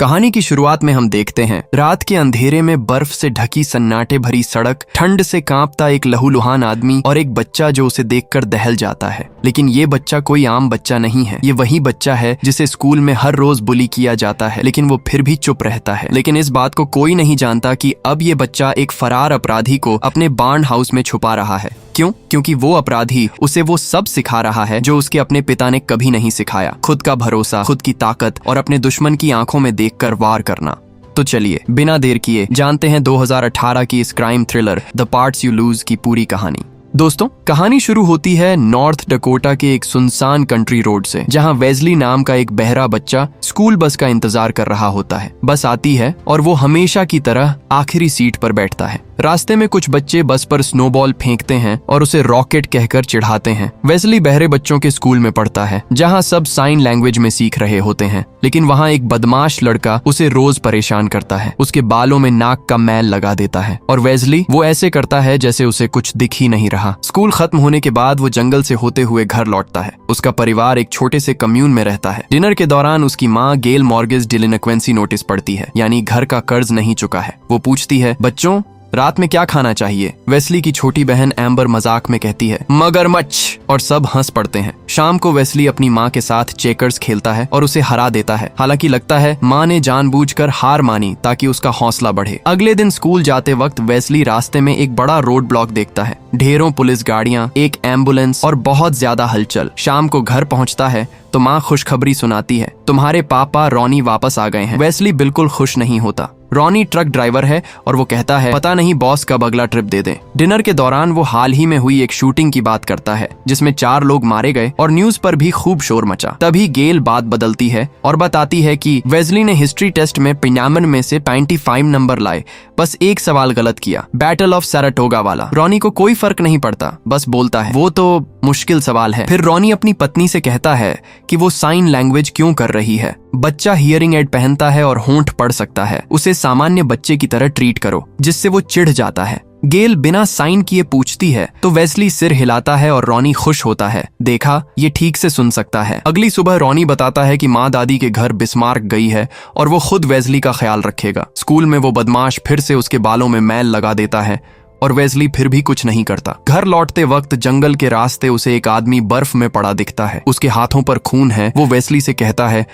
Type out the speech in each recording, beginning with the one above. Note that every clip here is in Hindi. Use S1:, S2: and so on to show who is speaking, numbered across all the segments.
S1: कहानी की शुरुआत में हम देखते हैं रात के अंधेरे में बर्फ से ढकी सन्नाटे भरी सड़क, ठंड से कांपता एक लहूलुहान आदमी और एक बच्चा जो उसे देखकर दहल जाता है। लेकिन ये बच्चा कोई आम बच्चा नहीं है, ये वही बच्चा है जिसे स्कूल में हर रोज बुली किया जाता है, लेकिन वो फिर भी चुप रहता है। लेकिन इस बात को कोई नहीं जानता कि अब ये बच्चा एक फरार अपराधी को अपने बार्न हाउस में छुपा रहा है। क्यों? क्योंकि वो अपराधी उसे वो सब सिखा रहा है जो उसके अपने पिता ने कभी नहीं सिखाया, खुद का भरोसा, खुद की ताकत और अपने दुश्मन की आंखों में देखकर वार करना। तो चलिए बिना देर किए जानते हैं 2018 की इस crime thriller the parts you lose की पूरी कहानी। दोस्तों, कहानी शुरू होती है नॉर्थ डकोटा के एक सुनसान कंट्री रोड से, जहां वेस्ली नाम का एक बहरा बच्चा स्कूल बस का इंतजार कर रहा होता है। बस आती है और वो हमेशा की तरह आखिरी सीट पर बैठता है। रास्ते में कुछ बच्चे बस पर स्नोबॉल फेंकते हैं और उसे रॉकेट कहकर चिढ़ाते हैं। वेस्ली बहरे बच्चों के स्कूल में पढ़ता है, जहां सब साइन लैंग्वेज में सीख रहे होते हैं। लेकिन वहां एक बदमाश लड़का उसे रोज परेशान करता है, उसके बालों में नाक का मैल लगा देता है और वेस्ली वो ऐसे करता है जैसे उसे कुछ दिख ही नहीं रहा। स्कूल खत्म होने के बाद वो जंगल से होते हुए घर लौटता है। उसका परिवार एक छोटे से कम्यून में रहता है। डिनर के दौरान उसकी माँ गेल मॉर्गेज डिलिनक्वेंसी नोटिस पढ़ती है, यानी घर का कर्ज नहीं चुका है। वो पूछती है, बच्चों रात में क्या खाना चाहिए? वेस्ली की छोटी बहन एम्बर मजाक में कहती है, मगरमच्छ, और सब हंस पड़ते हैं। शाम को वेस्ली अपनी माँ के साथ चेकर्स खेलता है और उसे हरा देता है। हालांकि लगता है माँ ने जानबूझकर हार मानी ताकि उसका हौसला बढ़े। अगले दिन स्कूल जाते वक्त वेस्ली रास्ते में एक बड़ा रोड ब्लॉक देखता है, ढेरों पुलिस गाड़ियां, एक एम्बुलेंस और बहुत ज्यादा हलचल। शाम को घर पहुंचता है तो माँ खुशखबरी सुनाती है, तुम्हारे पापा रॉनी वापस आ गए हैं। वेस्ली बिल्कुल खुश नहीं होता। रॉनी ट्रक ड्राइवर है और वो कहता है, पता नहीं बॉस कब अगला ट्रिप दे दें। डिनर के दौरान वो हाल ही में हुई एक शूटिंग की बात करता है जिसमें 4 लोग मारे गए और न्यूज पर भी खूब शोर मचा। तभी गेल बात बदलती है और बताती है कि वेस्ली ने हिस्ट्री टेस्ट में पिन्यामन में से 95 नंबर लाए, बस एक सवाल गलत किया, बैटल ऑफ सैराटोगा वाला। रॉनी को कोई फर्क नहीं पड़ता, बस बोलता है, वो तो मुश्किल सवाल है। फिर रॉनी अपनी पत्नी से कहता है कि वो साइन लैंग्वेज क्यों कर रही है। बच्चा हियरिंग एड पहनता है और होंठ पढ़ सकता है, उसे सामान्य बच्चे की तरह ट्रीट करो, जिससे वो चिढ़ जाता है। गेल बिना साइन किए पूछती है तो वेस्ली सिर हिलाता है और रॉनी खुश होता है, देखा ये ठीक से सुन सकता है। अगली सुबह रॉनी बताता है कि माँ दादी के घर बिस्मार्क गई है और वो खुद वेस्ली का ख्याल रखेगा। स्कूल में वो बदमाश फिर से उसके बालों में मैल लगा देता है और वेस्ली फिर भी कुछ नहीं करता। घर लौटते वक्त जंगल के रास्ते उसे एक आदमी बर्फ में पड़ा दिखता है, उसके हाथों पर खून है। वो वेस्ली से कहता है,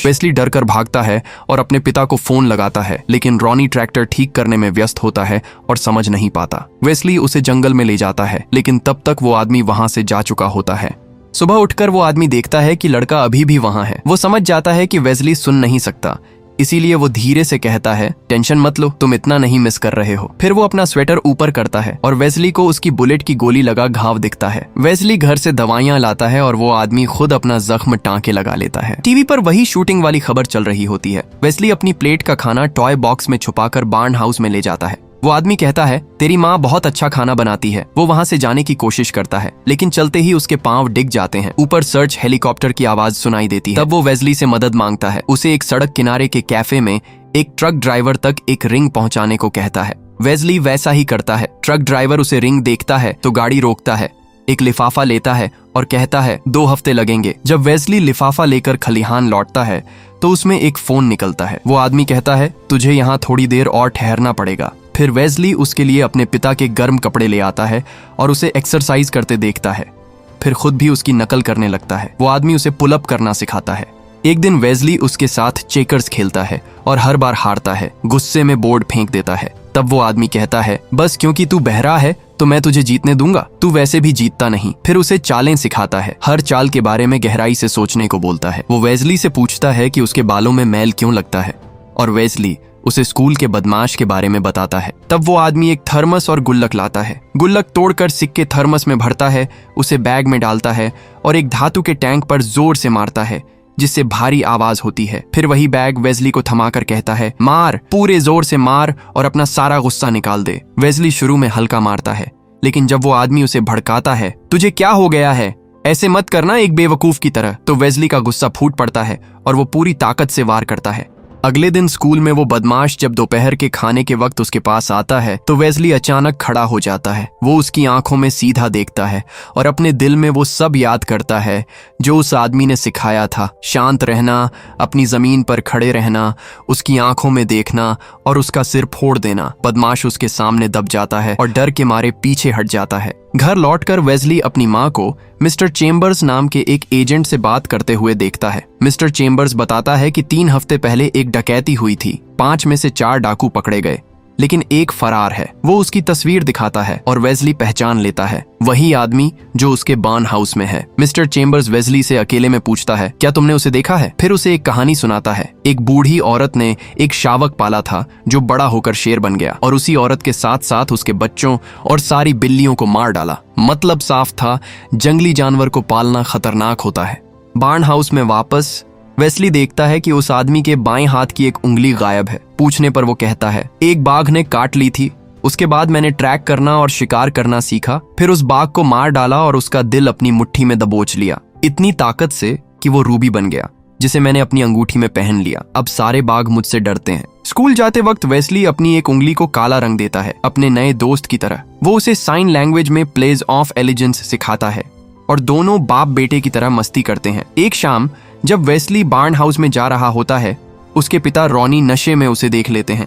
S1: वेस्ली डर कर भागता है और अपने पिता को फोन लगाता है, लेकिन रॉनी ट्रैक्टर ठीक करने में व्यस्त होता है और समझ नहीं पाता। वेस्ली उसे जंगल में ले जाता है, लेकिन तब तक वो आदमी वहां से जा चुका होता है। सुबह उठकर वो आदमी देखता है कि लड़का अभी भी वहां है। वो समझ जाता है कि वेस्ली सुन नहीं सकता, इसीलिए वो धीरे से कहता है, टेंशन मत लो, तुम इतना नहीं मिस कर रहे हो। फिर वो अपना स्वेटर ऊपर करता है और वेस्ली को उसकी बुलेट की गोली लगा घाव दिखता है। वेस्ली घर से दवाइयां लाता है और वो आदमी खुद अपना जख्म टांके लगा लेता है। टीवी पर वही शूटिंग वाली खबर चल रही होती है। वेस्ली अपनी प्लेट का खाना टॉय बॉक्स में छुपाकर बार्न हाउस में ले जाता है। वो आदमी कहता है, तेरी माँ बहुत अच्छा खाना बनाती है। वो वहाँ से जाने की कोशिश करता है, लेकिन चलते ही उसके पांव डिग जाते हैं। ऊपर सर्च हेलीकॉप्टर की आवाज सुनाई देती है। तब वो वेस्ली से मदद मांगता है। उसे एक सड़क किनारे के कैफे में एक ट्रक ड्राइवर तक एक रिंग पहुंचाने को कहता है। वेस्ली वैसा ही करता है। ट्रक ड्राइवर उसे रिंग देखता है तो गाड़ी रोकता है, एक लिफाफा लेता है और कहता है 2 हफ्ते लगेंगे। जब वेस्ली लिफाफा लेकर खलिहान लौटता है तो उसमें एक फोन निकलता है। वो आदमी कहता है, तुझे यहाँ थोड़ी देर और ठहरना पड़ेगा। फिर वेस्ली उसके लिए अपने पिता के गर्म कपड़े ले आता है और उसे एक्सरसाइज करते देखता है। फिर खुद भी उसकी नकल करने लगता है। वो आदमी उसे पुल अप करना सिखाता है। एक दिन वेस्ली उसके साथ चेकर्स खेलता है और हर बार हारता है। गुस्से में बोर्ड फेंक देता है। तब वो आदमी कहता है, बस क्योंकि तू बहरा है तो मैं तुझे जीतने दूंगा, तू वैसे भी जीतता नहीं। फिर उसे चालें सिखाता है, हर चाल के बारे में गहराई से सोचने को बोलता है। वो वेस्ली से पूछता है कि उसके बालों में मैल क्यों लगता है और वेस्ली उसे स्कूल के बदमाश के बारे में बताता है। तब वो आदमी एक थर्मस और गुल्लक लाता है। गुल्लक तोड़कर सिक्के थर्मस में भरता है, उसे बैग में डालता है और एक धातु के टैंक पर जोर से मारता है, जिससे भारी आवाज होती है। फिर वही बैग वेस्ली को थमाकर कहता है, मार, पूरे जोर से मार और अपना सारा गुस्सा निकाल दे। वेस्ली शुरू में हल्का मारता है, लेकिन जब वो आदमी उसे भड़काता है, तुझे क्या हो गया है, ऐसे मत करना एक बेवकूफ की तरह, तो वेस्ली का गुस्सा फूट पड़ता है और वो पूरी ताकत से वार करता है। अगले दिन स्कूल में वो बदमाश जब दोपहर के खाने के वक्त उसके पास आता है तो वेस्ली अचानक खड़ा हो जाता है। वो उसकी आंखों में सीधा देखता है और अपने दिल में वो सब याद करता है जो उस आदमी ने सिखाया था। शांत रहना, अपनी जमीन पर खड़े रहना, उसकी आंखों में देखना और उसका सिर फोड़ देना। बदमाश उसके सामने दब जाता है और डर के मारे पीछे हट जाता है। घर लौटकर वेस्ली अपनी माँ को मिस्टर चेम्बर्स नाम के एक एजेंट से बात करते हुए देखता है। मिस्टर चेम्बर्स बताता है कि 3 हफ्ते पहले एक डकैती हुई थी। 5 में से 4 डाकू पकड़े गए, लेकिन एक फरार है। वो उसकी तस्वीर दिखाता है और वेस्ली पहचान लेता है, वही आदमी जो उसके बार्न हाउस में है। मिस्टर चेम्बर्स वेस्ली से अकेले में पूछता है, क्या तुमने उसे देखा है? फिर उसे एक कहानी सुनाता है। एक बूढ़ी औरत ने एक शावक पाला था जो बड़ा होकर शेर बन गया और उसी औरत के साथ साथ उसके बच्चों और सारी बिल्लियों को मार डाला। मतलब साफ था, जंगली जानवर को पालना खतरनाक होता है। बार्न हाउस में वापस वेस्ली देखता है कि उस आदमी के बाएं हाथ की एक उंगली गायब है। पूछने पर वो कहता है, एक बाघ ने काट ली थी। उसके बाद मैंने ट्रैक करना और शिकार करना सीखा। फिर उस बाघ को मार डाला और उसका दिल अपनी मुट्ठी में दबोच लिया, इतनी ताकत से कि वो रूबी बन गया, जिसे मैंने अपनी अंगूठी में पहन लिया। अब सारे बाघ मुझसे डरते हैं। स्कूल जाते वक्त वेस्ली अपनी एक उंगली को काला रंग देता है, अपने नए दोस्त की तरह। वो उसे साइन लैंग्वेज में प्लेज ऑफ एलिजेंस सिखाता है और दोनों बाप बेटे की तरह मस्ती करते हैं। एक शाम जब वेस्ली बार्न हाउस में जा रहा होता है, उसके पिता रॉनी नशे में उसे देख लेते हैं।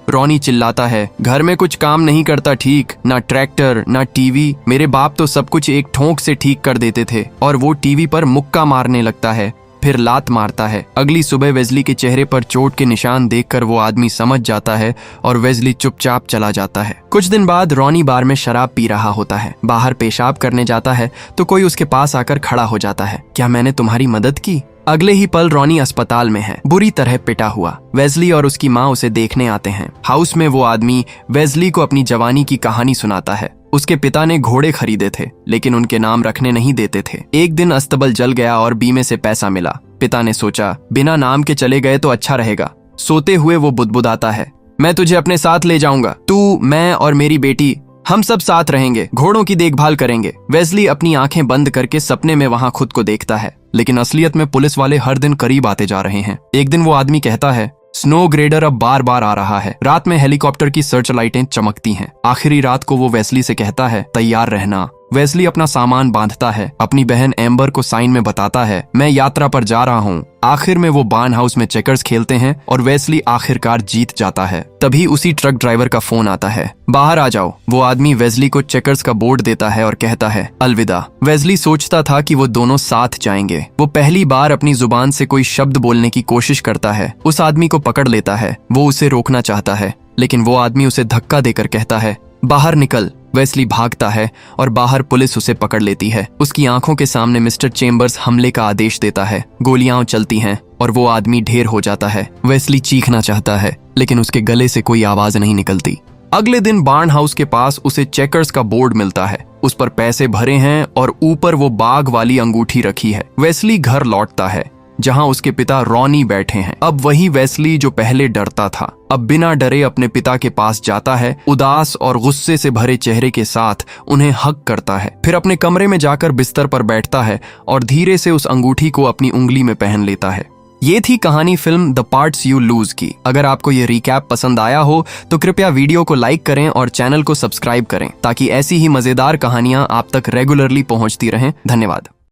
S1: रॉनी चिल्लाता है, घर में कुछ काम नहीं करता ठीक, ना ट्रैक्टर ना टीवी। मेरे बाप तो सब कुछ एक ठोंक से ठीक कर देते थे। और वो टीवी पर मुक्का मारने लगता है, फिर लात मारता है। अगली सुबह वेस्ली के चेहरे पर चोट के निशान देखकर वो आदमी समझ जाता है और वेस्ली चुपचाप चला जाता है। कुछ दिन बाद रॉनी बार में शराब पी रहा होता है। बाहर पेशाब करने जाता है तो कोई उसके पास आकर खड़ा हो जाता है, क्या मैंने तुम्हारी मदद की? अगले ही पल रॉनी अस्पताल में है, बुरी तरह पिटा हुआ। वेस्ली और उसकी माँ उसे देखने आते हैं। हाउस में वो आदमी वेस्ली को अपनी जवानी की कहानी सुनाता है। उसके पिता ने घोड़े खरीदे थे, लेकिन उनके नाम रखने नहीं देते थे। एक दिन अस्तबल जल गया और बीमे से पैसा मिला। पिता ने सोचा, बिना नाम के चले गए तो अच्छा रहेगा। सोते हुए वो बुदबुदाता है, मैं तुझे अपने साथ ले जाऊंगा। तू, मैं और मेरी बेटी, हम सब साथ रहेंगे, घोड़ों की देखभाल करेंगे। वेस्ली अपनी आंखें बंद करके सपने में वहां खुद को देखता है, लेकिन असलियत में पुलिस वाले हर दिन करीब आते जा रहे हैं। एक दिन वो आदमी कहता है, स्नो ग्रेडर अब बार बार आ रहा है। रात में हेलीकॉप्टर की सर्च लाइटें चमकती हैं। आखिरी रात को वो वेस्ली से कहता है, तैयार रहना। वेस्ली अपना सामान बांधता है, अपनी बहन एम्बर को साइन में बताता है, मैं यात्रा पर जा रहा हूँ। आखिर में वो बार्न हाउस में चेकर्स खेलते हैं और वेस्ली आखिरकार जीत जाता है। तभी उसी ट्रक ड्राइवर का फोन आता है, बाहर आ जाओ। वो आदमी वेस्ली को चेकर्स का बोर्ड देता है और कहता है, अलविदा। वेस्ली सोचता था कि वो दोनों साथ जाएंगे। वो पहली बार अपनी जुबान से कोई शब्द बोलने की कोशिश करता है। उस आदमी को पकड़ लेता है। वो उसे रोकना चाहता है, लेकिन वो आदमी उसे धक्का देकर कहता है, बाहर निकल। वेस्ली भागता है और बाहर पुलिस उसे पकड़ लेती है। उसकी आंखों के सामने मिस्टर चेम्बर्स हमले का आदेश देता है। गोलियां चलती हैं और वो आदमी ढेर हो जाता है। वेस्ली चीखना चाहता है, लेकिन उसके गले से कोई आवाज नहीं निकलती। अगले दिन बार्न हाउस के पास उसे चेकर्स का बोर्ड मिलता है। उस पर पैसे भरे हैं और ऊपर वो बाघ वाली अंगूठी रखी है। वेस्ली घर लौटता है, जहां उसके पिता रॉनी बैठे हैं। अब वही वेस्ली जो पहले डरता था, अब बिना डरे अपने पिता के पास जाता है। उदास और गुस्से से भरे चेहरे के साथ उन्हें हग करता है। फिर अपने कमरे में जाकर बिस्तर पर बैठता है और धीरे से उस अंगूठी को अपनी उंगली में पहन लेता है। ये थी कहानी film the parts you lose की। अगर आपको ये रिकैप पसंद आया हो तो कृपया वीडियो को लाइक करें और चैनल को सब्सक्राइब करें, ताकि ऐसी ही मजेदार कहानियां आप तक रेगुलरली पहुंचती रहें। धन्यवाद।